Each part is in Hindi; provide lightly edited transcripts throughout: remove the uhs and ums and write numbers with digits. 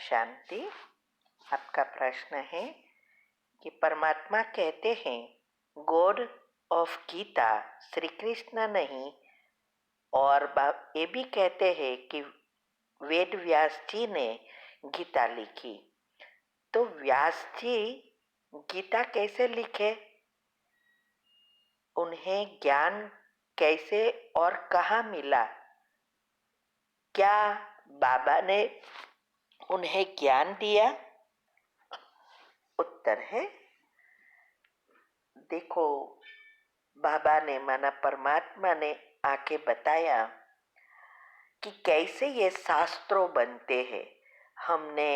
शांति। आपका प्रश्न है कि परमात्मा कहते हैं गॉड ऑफ गीता श्री कृष्ण नहीं, और ये भी कहते हैं कि वेद व्यास जी ने गीता लिखी। तो व्यास जी गीता कैसे लिखे, उन्हें ज्ञान कैसे और कहाँ मिला? क्या बाबा ने उन्हें ज्ञान दिया? उत्तर है, देखो, बाबा ने माना परमात्मा ने आके बताया कि कैसे ये शास्त्रों बनते हैं। हमने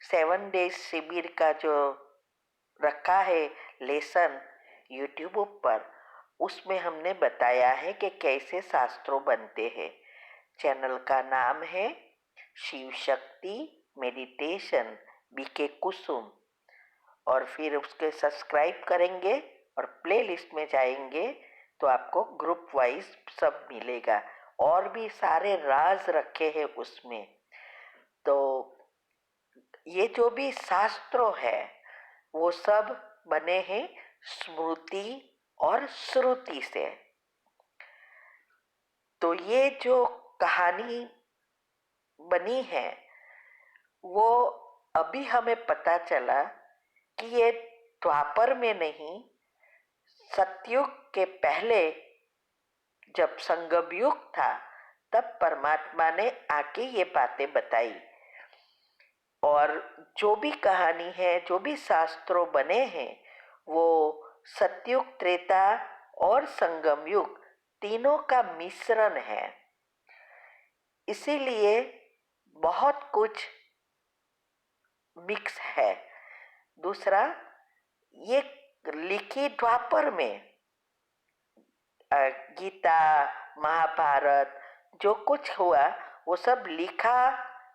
7 डेज शिविर का जो रखा है लेसन यूट्यूब पर, उसमें हमने बताया है कि कैसे शास्त्रों बनते हैं। चैनल का नाम है शिव शक्ति मेडिटेशन बीके कुसुम, और फिर उसके सब्सक्राइब करेंगे और प्लेलिस्ट में जाएंगे तो आपको ग्रुप वाइज सब मिलेगा, और भी सारे राज रखे हैं उसमें। तो ये जो भी शास्त्रों है वो सब बने हैं स्मृति और श्रुति से। तो ये जो कहानी बनी है वो अभी हमें पता चला कि ये द्वापर में नहीं, सतयुग के पहले जब संगम युग था तब परमात्मा ने आके ये बातें बताई। और जो भी कहानी है, जो भी शास्त्रों बने हैं, वो सतयुग, त्रेता और संगम युग तीनों का मिश्रण है। इसीलिए बहुत कुछ मिक्स है। दूसरा, ये लिखी द्वापर में, गीता, महाभारत जो कुछ हुआ वो सब लिखा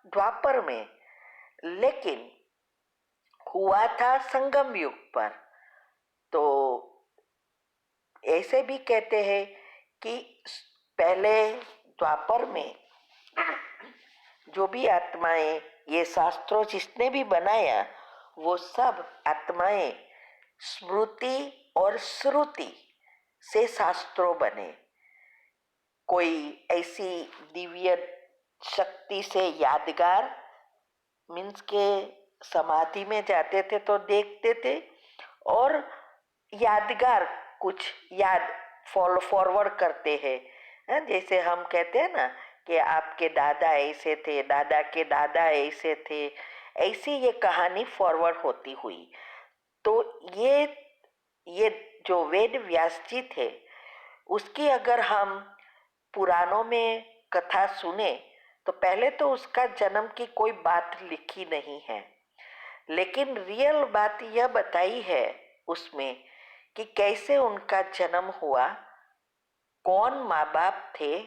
द्वापर में, लेकिन हुआ था संगम युग पर। तो ऐसे भी कहते हैं कि पहले द्वापर में जो भी आत्माएं, ये शास्त्रों जिसने भी बनाया वो सब आत्माएं स्मृति और श्रुति से शास्त्रों बने। कोई ऐसी दिव्य शक्ति से यादगार, मीन्स के समाधि में जाते थे तो देखते थे, और यादगार कुछ याद फॉरवर्ड करते हैं। जैसे हम कहते हैं ना कि आपके दादा ऐसे थे, दादा के दादा ऐसे थे, ऐसी ये कहानी फॉरवर्ड होती हुई। तो ये जो वेद व्यास जी थे उसकी अगर हम पुराणों में कथा सुने तो पहले तो उसका जन्म की कोई बात लिखी नहीं है, लेकिन रियल बात यह बताई है उसमें कि कैसे उनका जन्म हुआ, कौन माँ बाप थे,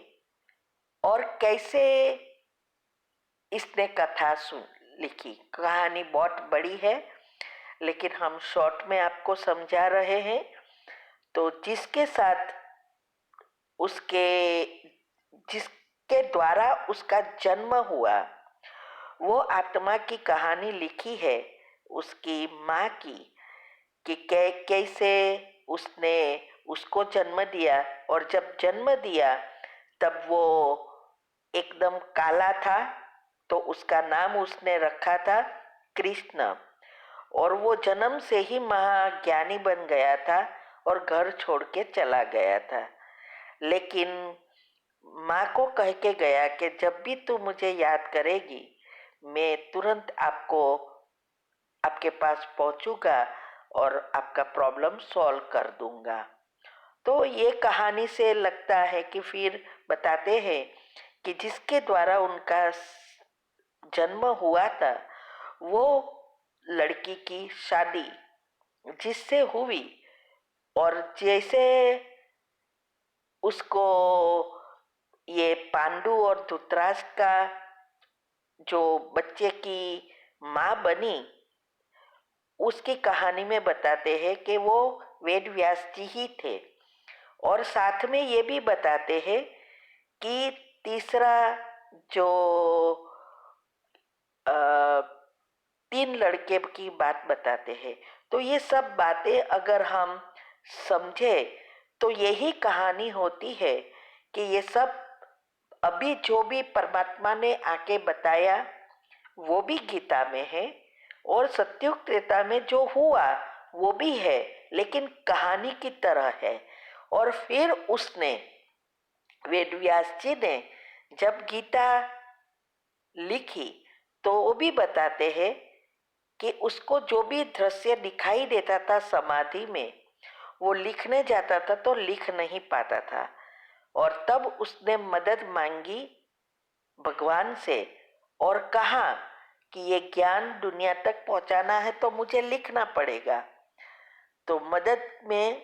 और कैसे इसने कथा लिखी। कहानी बहुत बड़ी है लेकिन हम शॉर्ट में आपको समझा रहे हैं। तो जिसके साथ जिसके द्वारा उसका जन्म हुआ वो आत्मा की कहानी लिखी है, उसकी माँ की, कि कैसे उसने उसको जन्म दिया, और जब जन्म दिया तब वो एकदम काला था तो उसका नाम उसने रखा था कृष्ण, और वो जन्म से ही महाज्ञानी बन गया था और घर छोड़ के चला गया था। लेकिन माँ को कह के गया कि जब भी तू मुझे याद करेगी मैं तुरंत आपके पास पहुंचूंगा और आपका प्रॉब्लम सॉल्व कर दूंगा। तो ये कहानी से लगता है कि फिर बताते हैं कि जिसके द्वारा उनका जन्म हुआ था वो लड़की की शादी जिससे हुई, और जैसे उसको ये पांडु और धृतराष्ट्र का जो बच्चे की माँ बनी, उसकी कहानी में बताते हैं कि वो वेद व्यास जी ही थे। और साथ में ये भी बताते हैं कि तीसरा जो तीन लड़के की बात बताते हैं। तो ये सब बातें अगर हम समझे तो यही कहानी होती है कि ये सब अभी जो भी परमात्मा ने आके बताया वो भी गीता में है, और सत्युग त्रेता में जो हुआ वो भी है, लेकिन कहानी की तरह है। और फिर उसने, वेद व्यास जी ने जब गीता लिखी तो वो भी बताते हैं कि उसको जो भी दृश्य दिखाई देता था समाधि में, वो लिखने जाता था तो लिख नहीं पाता था, और तब उसने मदद मांगी भगवान से और कहा कि ये ज्ञान दुनिया तक पहुंचाना है तो मुझे लिखना पड़ेगा। तो मदद में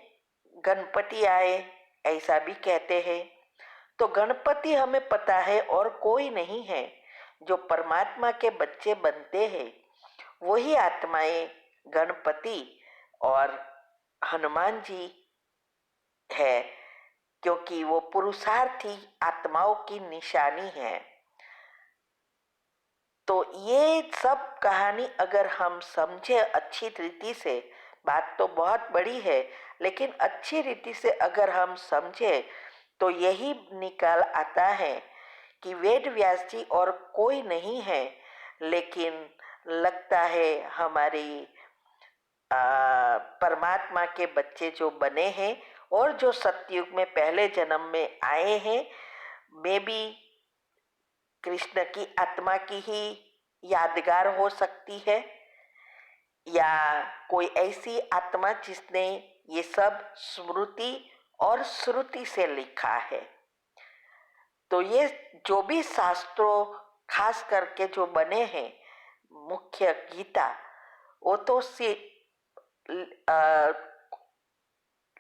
गणपति आए, ऐसा भी कहते हैं। तो गणपति हमें पता है और कोई नहीं है, जो परमात्मा के बच्चे बनते हैं वही आत्माएं गणपति और हनुमान जी है, क्योंकि वो पुरुषार्थी आत्माओं की निशानी है। तो ये सब कहानी अगर हम समझे अच्छी रीति से, बात तो बहुत बड़ी है, लेकिन अच्छी रीति से अगर हम समझे तो यही निकाल आता है कि वेद व्यास जी और कोई नहीं है, लेकिन लगता है हमारी परमात्मा के बच्चे जो बने हैं और जो सतयुग में पहले जन्म में आए हैं, मे बी कृष्ण की आत्मा की ही यादगार हो सकती है, या कोई ऐसी आत्मा जिसने ये सब स्मृति और श्रुति से लिखा है। तो ये जो भी शास्त्रों खास करके जो बने हैं, मुख्य गीता, वो तो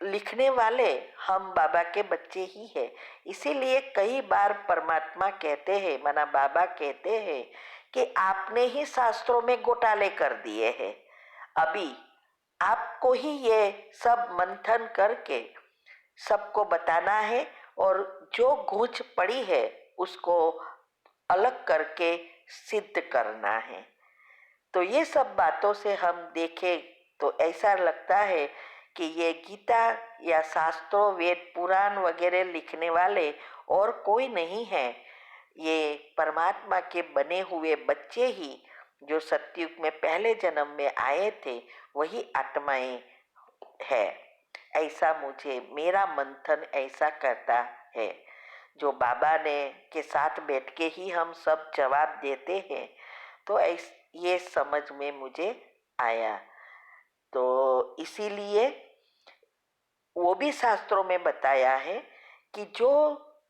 लिखने वाले हम बाबा के बच्चे ही हैं। इसीलिए कई बार परमात्मा कहते हैं, माना बाबा कहते हैं कि आपने ही शास्त्रों में घोटाले कर दिए हैं, अभी आपको ही ये सब मंथन करके सबको बताना है, और जो गूंच पड़ी है उसको अलग करके सिद्ध करना है। तो ये सब बातों से हम देखें तो ऐसा लगता है कि ये गीता या शास्त्रों, वेद, पुराण वगैरह लिखने वाले और कोई नहीं है, ये परमात्मा के बने हुए बच्चे ही जो सतयुग में पहले जन्म में आए थे वही आत्माएं है। ऐसा मुझे, मेरा मंथन ऐसा करता है। जो बाबा ने के साथ बैठ के ही हम सब जवाब देते हैं, तो ये समझ में मुझे आया। तो इसीलिए वो भी शास्त्रों में बताया है कि जो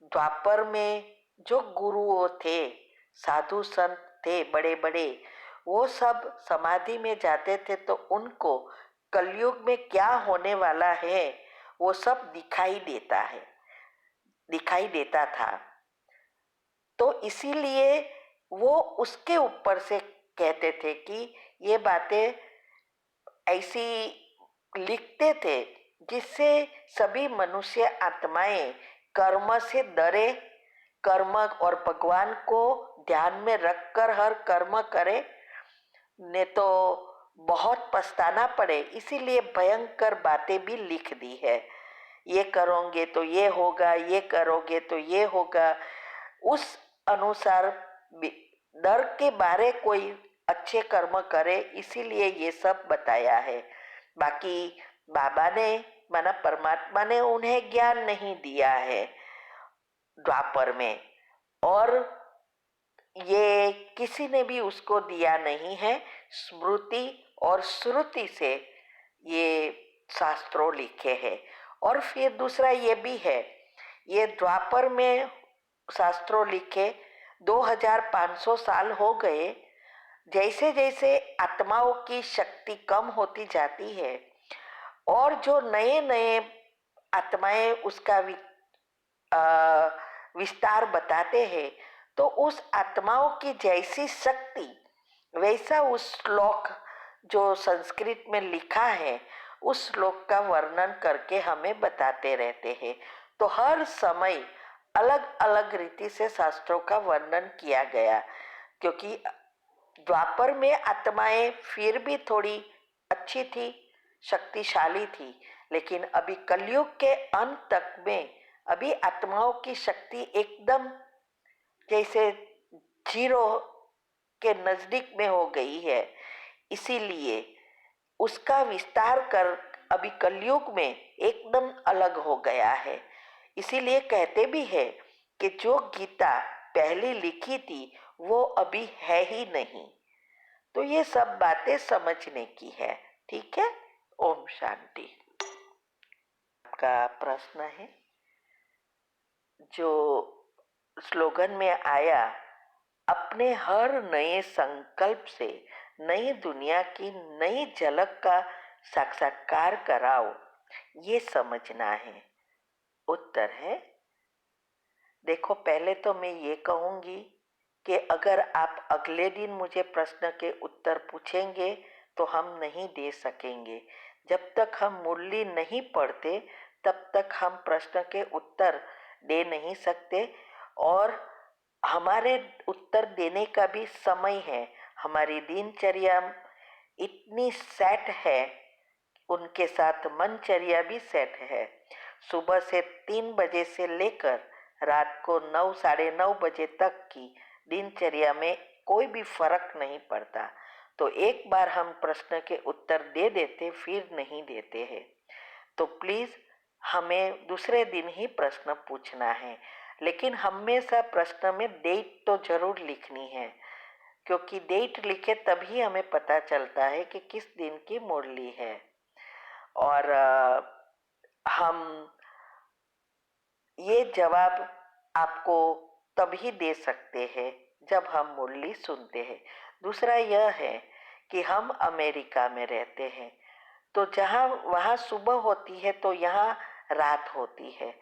द्वापर में जो गुरुओं थे, साधु संत थे बड़े बड़े, वो सब समाधि में जाते थे तो उनको कलयुग में क्या होने वाला है वो सब दिखाई देता था। तो इसीलिए वो उसके ऊपर से कहते थे कि ये बातें ऐसी लिखते थे जिससे सभी मनुष्य आत्माएं कर्म से डरे, कर्म और भगवान को ध्यान में रखकर हर कर्म करे, ने तो बहुत पछताना पड़े। इसीलिए भयंकर बातें भी लिख दी है, ये करोगे तो ये होगा, ये करोगे तो ये होगा। उस अनुसार डर के बारे कोई अच्छे कर्म करे, इसीलिए ये सब बताया है। बाकी बाबा ने, माना परमात्मा ने उन्हें ज्ञान नहीं दिया है द्वापर में, और ये किसी ने भी उसको दिया नहीं है। स्मृति और श्रुति से ये शास्त्रों लिखे हैं। और फिर दूसरा ये भी है, ये द्वापर में शास्त्रों लिखे 2500 साल हो गए। जैसे जैसे आत्माओं की शक्ति कम होती जाती है और जो नए नए आत्माएं उसका विस्तार बताते हैं, तो उस आत्माओं की जैसी शक्ति वैसा उस श्लोक जो संस्कृत में लिखा है उस श्लोक का वर्णन करके हमें बताते रहते हैं। तो हर समय अलग अलग रीति से शास्त्रों का वर्णन किया गया, क्योंकि द्वापर में आत्माएं फिर भी थोड़ी अच्छी थी, शक्तिशाली थी, लेकिन अभी कलयुग के अंत तक में अभी आत्माओं की शक्ति एकदम जैसे जीरो के नजदीक में हो गई है। इसीलिए उसका विस्तार कर अभी कलयुग में एकदम अलग हो गया है। इसीलिए कहते भी है कि जो गीता पहले लिखी थी वो अभी है ही नहीं। तो ये सब बातें समझने की है। ठीक है। ओम शांति। आपका प्रश्न है जो स्लोगन में आया, अपने हर नए संकल्प से नई दुनिया की नई झलक का साक्षात्कार कराओ, ये समझना है। उत्तर है, देखो पहले तो मैं ये कहूंगी कि अगर आप अगले दिन मुझे प्रश्न के उत्तर पूछेंगे तो हम नहीं दे सकेंगे। जब तक हम मुरली नहीं पढ़ते तब तक हम प्रश्न के उत्तर दे नहीं सकते, और हमारे उत्तर देने का भी समय है। हमारी दिनचर्या इतनी सेट है, उनके साथ मनचर्या भी सेट है। सुबह से 3 बजे से लेकर रात को 9 साढ़े 9 बजे तक की दिनचर्या में कोई भी फर्क नहीं पड़ता। तो एक बार हम प्रश्न के उत्तर दे देते फिर नहीं देते हैं। तो प्लीज हमें दूसरे दिन ही प्रश्न पूछना है, लेकिन हमेशा प्रश्न में डेट तो जरूर लिखनी है, क्योंकि डेट लिखे तभी हमें पता चलता है कि किस दिन की मुरली है। और हम ये जवाब आपको तभी दे सकते हैं जब हम मुरली सुनते हैं। दूसरा यह है कि हम अमेरिका में रहते हैं, तो जहाँ वहाँ सुबह होती है तो यहाँ रात होती है,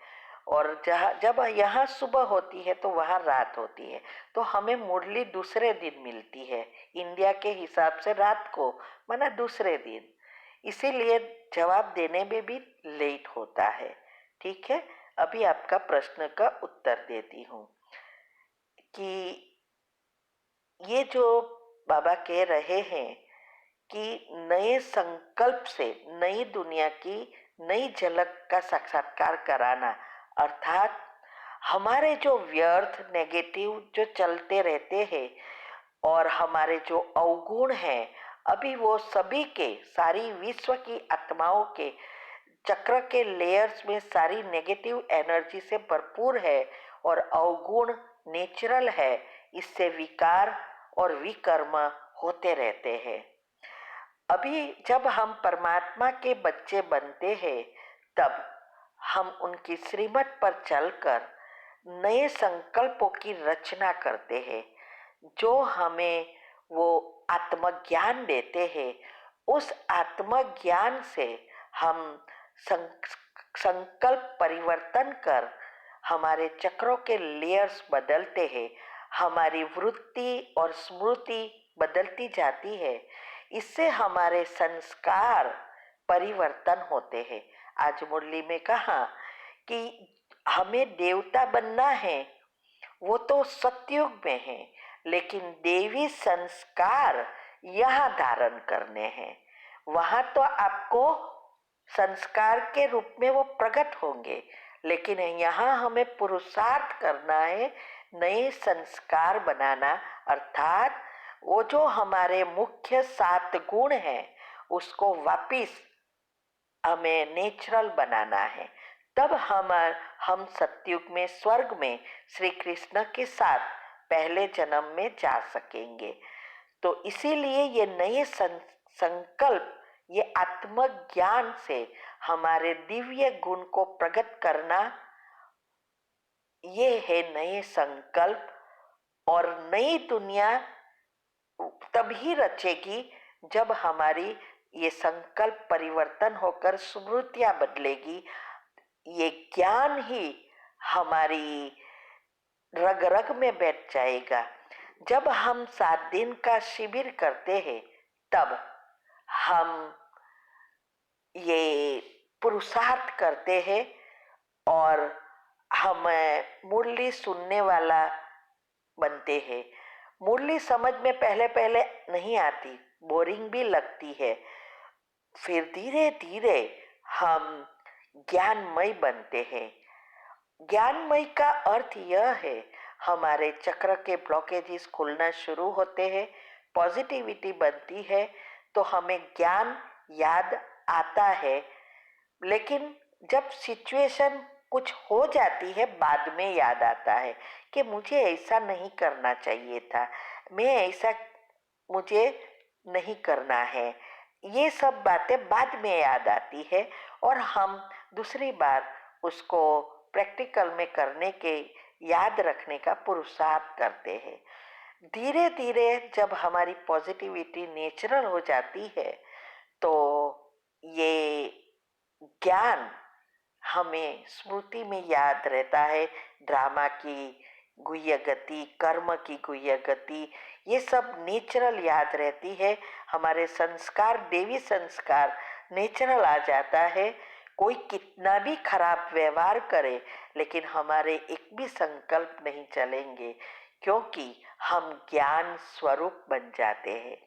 और जब यहाँ सुबह होती है तो वहाँ रात होती है। तो हमें मुरली दूसरे दिन मिलती है, इंडिया के हिसाब से रात को, माना दूसरे दिन। इसीलिए जवाब देने में भी लेट होता है। ठीक है। अभी आपका प्रश्न का उत्तर देती हूँ कि ये जो बाबा कह रहे हैं कि नए संकल्प से नई दुनिया की नई झलक का साक्षात्कार कराना, अर्थात हमारे जो व्यर्थ नेगेटिव जो चलते रहते हैं और हमारे जो अवगुण हैं, अभी वो सभी के, सारी विश्व की आत्माओं के चक्र के लेयर्स में सारी नेगेटिव एनर्जी से भरपूर है, और अवगुण नेचुरल है। इससे विकार और विकर्म होते रहते हैं। अभी जब हम परमात्मा के बच्चे बनते हैं तब हम उनकी श्रीमत पर चलकर नए संकल्पों की रचना करते हैं, जो हमें वो आत्मज्ञान देते हैं। उस आत्मज्ञान से हम संकल्प परिवर्तन कर हमारे चक्रों के लेयर्स बदलते हैं। हमारी वृत्ति और स्मृति बदलती जाती है। इससे हमारे संस्कार परिवर्तन होते हैं। आज मुरली में कहा कि हमें देवता बनना है, वो तो सतयुग में है, लेकिन देवी संस्कार यहाँ धारण करने हैं। वहां तो आपको संस्कार के रूप में वो प्रकट होंगे, लेकिन यहाँ हमें पुरुषार्थ करना है, नए संस्कार बनाना, अर्थात वो जो हमारे मुख्य 7 गुण हैं उसको वापिस हमें नेचुरल बनाना है। तब हम सतयुग में, स्वर्ग में श्री कृष्ण के साथ पहले जन्म में जा सकेंगे। तो इसीलिए ये नए संकल्प, ये आत्मज्ञान से हमारे दिव्य गुण को प्रकट करना, ये है नए संकल्प। और नई दुनिया तभी रचेगी जब हमारी ये संकल्प परिवर्तन होकर स्मृतियां बदलेगी। ये ज्ञान ही हमारी रग रग में बैठ जाएगा। जब हम 7 दिन का शिविर करते हैं तब हम ये पुरुषार्थ करते हैं, और हम मुरली सुनने वाला बनते हैं। मुरली समझ में पहले पहले नहीं आती, बोरिंग भी लगती है। फिर धीरे धीरे हम ज्ञानमय बनते हैं। ज्ञानमय का अर्थ यह है, हमारे चक्र के ब्लॉकेजेस खुलना शुरू होते हैं, पॉजिटिविटी बनती है, तो हमें ज्ञान याद आता है। लेकिन जब सिचुएशन कुछ हो जाती है, बाद में याद आता है कि मुझे ऐसा नहीं करना चाहिए था, मैं ऐसा, मुझे नहीं करना है। ये सब बातें बाद में याद आती है और हम दूसरी बार उसको प्रैक्टिकल में करने के, याद रखने का पुरुषार्थ करते हैं। धीरे धीरे जब हमारी पॉजिटिविटी नेचुरल हो जाती है, तो ये ज्ञान हमें स्मृति में याद रहता है। ड्रामा की गुह्य गति, कर्म की गुह्य गति, ये सब नेचुरल याद रहती है। हमारे संस्कार, देवी संस्कार नेचुरल आ जाता है। कोई कितना भी खराब व्यवहार करे, लेकिन हमारे एक भी संकल्प नहीं चलेंगे, क्योंकि हम ज्ञान स्वरूप बन जाते हैं।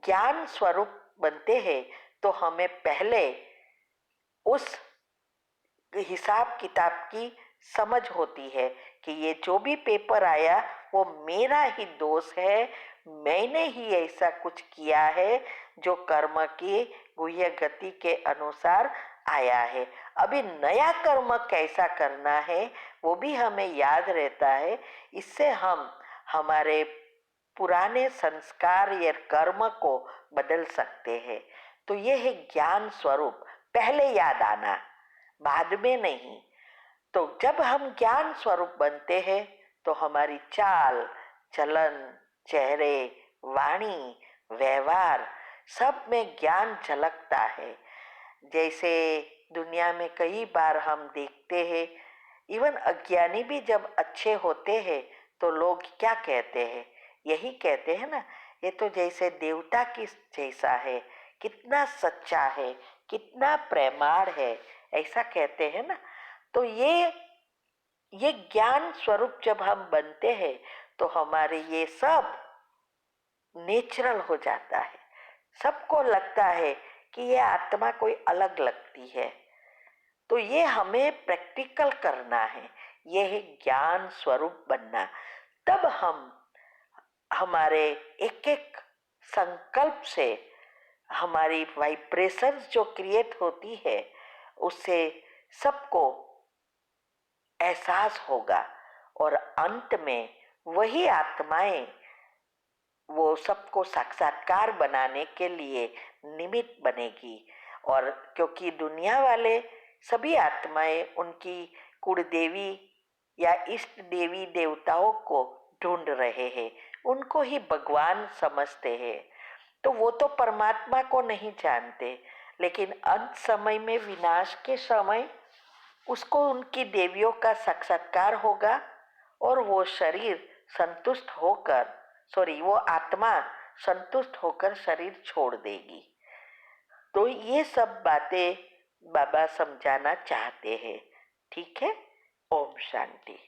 ज्ञान स्वरूप बनते हैं तो हमें पहले उस हिसाब किताब की समझ होती है कि ये जो भी पेपर आया वो मेरा ही दोष है, मैंने ही ऐसा कुछ किया है जो कर्म की गुह्य गति के अनुसार आया है। अभी नया कर्म कैसा करना है वो भी हमें याद रहता है। इससे हम हमारे पुराने संस्कार या कर्म को बदल सकते हैं। तो ये है ज्ञान स्वरूप, पहले याद आना, बाद में नहीं। तो जब हम ज्ञान स्वरूप बनते हैं तो हमारी चाल, चलन, चेहरे, वाणी, व्यवहार सब में ज्ञान झलकता है। जैसे दुनिया में कई बार हम देखते हैं, इवन अज्ञानी भी जब अच्छे होते हैं तो लोग क्या कहते हैं, यही कहते हैं ना, ये तो जैसे देवता की जैसा है, कितना सच्चा है, कितना प्रेमाळ है, ऐसा कहते हैं ना। तो ये ज्ञान स्वरूप जब हम बनते हैं तो हमारे ये सब नेचुरल हो जाता है। सबको लगता है कि ये आत्मा कोई अलग लगती है। तो ये हमें प्रैक्टिकल करना है, ये है ज्ञान स्वरूप बनना। तब हम हमारे एक एक संकल्प से हमारी वाइब्रेशंस जो क्रिएट होती है, उससे सबको एहसास होगा और अंत में वही आत्माएं वो सबको साक्षात्कार बनाने के लिए निमित्त बनेगी। और क्योंकि दुनिया वाले सभी आत्माएं उनकी कुलदेवी या इष्ट देवी देवताओं को ढूंढ रहे हैं, उनको ही भगवान समझते हैं। तो वो तो परमात्मा को नहीं जानते, लेकिन अंत समय में, विनाश के समय, उसको उनकी देवियों का साक्षात्कार होगा और वो शरीर संतुष्ट होकर, सॉरी, वो आत्मा संतुष्ट होकर शरीर छोड़ देगी। तो ये सब बातें बाबा समझाना चाहते हैं। ठीक है। ओम शांति।